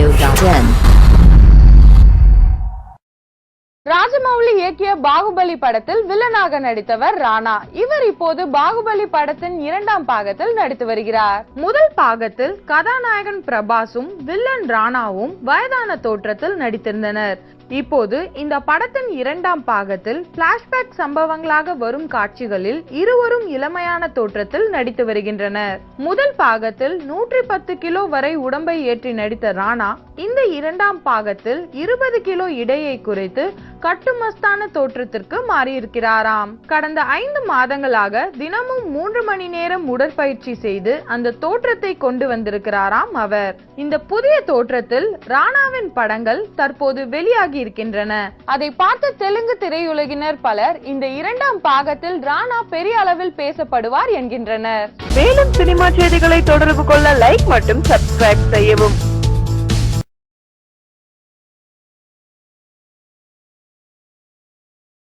Studio.in. Rajamouli இயக்கிய பாகுபலி படத்தில் வில்லனாக நடித்தவர் ராணா. இவர் இப்போது பாகுபலி படத்தின் 2ஆம் பாகத்தில் நடித்து வருகிறார். முதல் பாகத்தில் கதாநாயகன் பிரபாசும் வில்லன் ராணாவும் வயதான தோற்றத்தில் நடித்திருந்தனர். இப்போது இந்த படத்தின் 2ஆம் பாகத்தில் பிளாஷ்பேக் சம்பவங்களாக வரும் காட்சிகளில் இருவரும் இளமையான தோற்றத்தில் நடித்து வருகின்றனர். முதல் பாகத்தில் 110 கிலோ வரை உடம்பை ஏற்றி நடித்த ராணா இந்த 2ஆம் பாகத்தில் 20 கிலோ இடையை குறைத்து கட்டுமஸ்தான தோற்றத்திற்கு மாறியிருக்கிறாராம். கடந்த 5 மாதங்களாக தினமும் 3 மணி நேரம் உடற்பயிற்சி செய்து அந்த தோற்றத்தை கொண்டு வந்திருக்கிறாராம் அவர். இந்த புதிய தோற்றத்தில் ராணாவின் படங்கள் தற்போது வெளியாகி இருக்கின்றன. அதை பார்த்த தெலுங்கு திரையுலகினர் பலர் இந்த 2ஆம் பாகத்தில் ராணா பெரிய அளவில் பேசப்படுவார் என்கின்றனர். மேலும் சினிமா செய்திகளை தொடர்பு கொள்ள லைக் மற்றும் சப்ஸ்கிரைப் செய்யவும்.